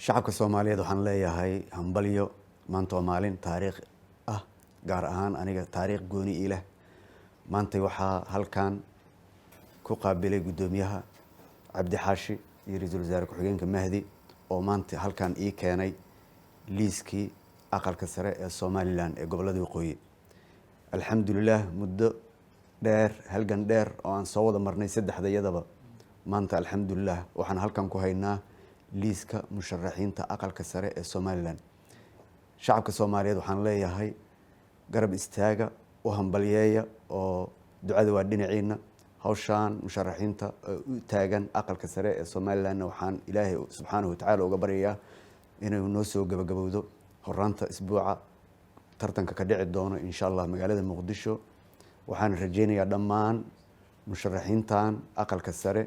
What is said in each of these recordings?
shacabka Soomaaliyeed waxaan leeyahay hambalyo maanta maalin taariikh ah gaar ahaan aniga taariikh gooni ii leh maanta waxaa halkan ku qaabilay gudoomiyaha Cabdi Xaashi iyo ra'iisul wasaare ku-xigeenka Mahdi oo maanta halkan ii keenay liiskii aqalka sare ee Soomaaliland ee gobolada waqooyi alxamdulillah muddo dheer halgan dheer oo aan soo wada marnay saddexdayadaba maanta alxamdulillah waxaan halkan ku haynaa liiska musharaxiinta aqalka sare ee Soomaaliland shacabka Soomaaliyeed waxaan leeyahay garab istaaga oo hambalyeeya oo ducada waa dhinaciina hawshan musharaxiinta u taagan aqalka sare ee Soomaaliland waxaan Ilaahay subhanahu wa ta'ala uga baryayaa inuu noo soo gabagabowdo horanta isbuuca tartanka ka dhici doono insha Allah magaalada Muqdisho waxaan rajaynayaa dhammaan musharaxiintan aqalka sare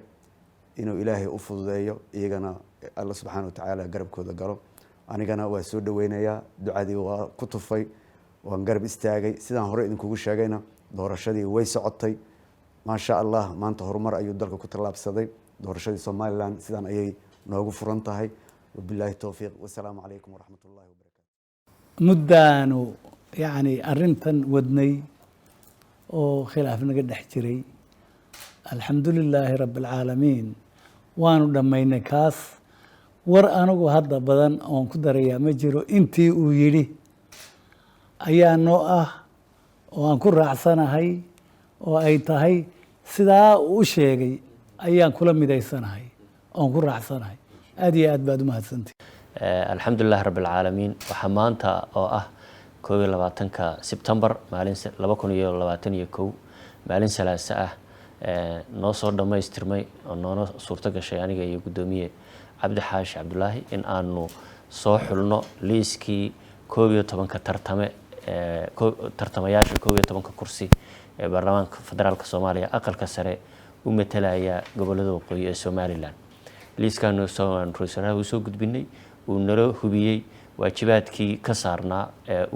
inuu Ilaahay u fududeeyo iyagana Allah subhanahu wa ta'ala garabkooda galo anigana waa soo dhaweynayaa ducadii waa ku tufay waan garab istaagay sidaan hore idinku sheegayna doorashadii way socotay ma sha Allah maanta horumar ayuu dalka ku talaabsaday doorashadii Soomaaliland sidaan ayay noogu furan tahay wabillahi tawfiiq wassalaamu calaykum waraxmatullaahi wabarakaatuh muddaanu yani arintan wadnay oo khilaaf naga dhex jiray alxamdulilaahi rabbil caalamiin waanu dhammaynay kaas war anigu hadda badan oon ku darayaa ma jiro intii uu yidhi ayaa noo ah oo aan ku raacsanahay oo ay tahay sidaa uu sheegay ayaan kula midaysanahay oon ku raacsanahay aad iyo aad baad u mahadsantihi alxamdulilaahi rabbil caalamiin waxaa maanta oo ah 22 Sebtembar maalin 2021 maalin salaasa ah noo soo dhamaystirmay oo noo suurta gashay aniga iyo gudoomiye Cabdi Xaashi Cabdullaahi in aanu soo xulno liiskii 11 tartamayaasha 11 kursi ee baarlamaanka federaalka Soomaaliya aqalka sare u metelaya gobolada waqooyi ee Soomaaliland liiskan ra'iisul soo gudbinay uu naro hubiyay waajibaadkii ka saarnaa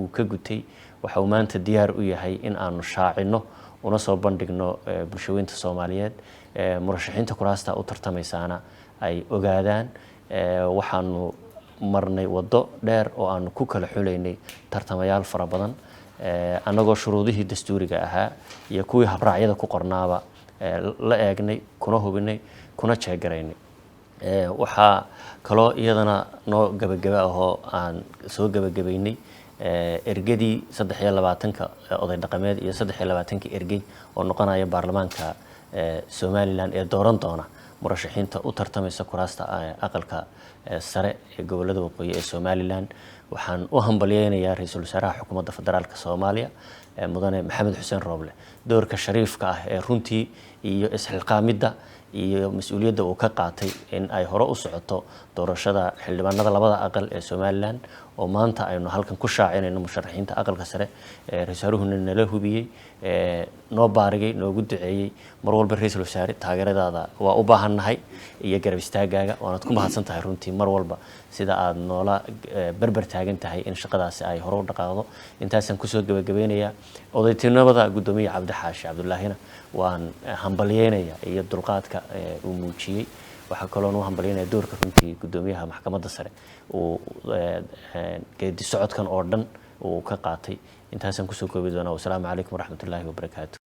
uu ka gutay waxa uu maanta diyaar u yahay in aanu shaacino una soo bandhigno bulshooyinka Soomaaliyeed murashaxiinta kuraasta u tartamaysaana ay ogaadaan waxaanu marnay wado dheer oo aan ku kala xuleynay tartamayaal fara badan anagoo shuruudihii dastuuriga ahaa iyo kuwii habraacyada ku qornaaba la eegnay kuna hubinay kuna jeegaraynay waxa kaloo iyadana noo gabagaba ahoo aan soo gabagabaynay ergadii 23 oday dhaqameed iyo 23 ergey oo noqonaya baarlamaanka Soomaaliland ee dooran doona murashaxiinta u tartamaysa kuraasta aqalka sare ee gobolada waqooyi ee Soomaaliland waxaan u hambalyeeynaa ra'iisul wasaaraha xukuumadda federaalka Soomaaliya mudane Maxamed Xuseen Rooble doorka shariifka ah ee runtii iyo isxilqaamida iyo mas'uuliyadda uu ka qaatay in ay hore u socoto doorashada xildhibaanada labada aqal ee Soomaaliland oo maanta aynu halkan ku shaacinayno musharaxiinta aqalka sare ra'iisul nala hubiyay noo baarigay noogu duceeyay mar walba ra'iisul wasaare taageeradaada waa u baahanahay iyo garab istaagaaga waanad ku mahadsan tahay runtii mar walba sida aad noola barbar taagan tahay in shaqadaasi ay hore u dhaqaaqdo intaasan ku soo gabagabeynayaa odaytinimada gudoomiye Cabdi Xaashi Cabdullaahina waan hambalyeynaya iyo dulqaadka uu muujiyay waxa kaloo uu hambalyeynaya doorka runtii gudoomiyaha maxkamadda sare uu geedi socodkan oo dhan uu ka qaatay intaasan ku soo koobi doonaa wassalaamu calaykum waraxmatullaahi wabarakaatuh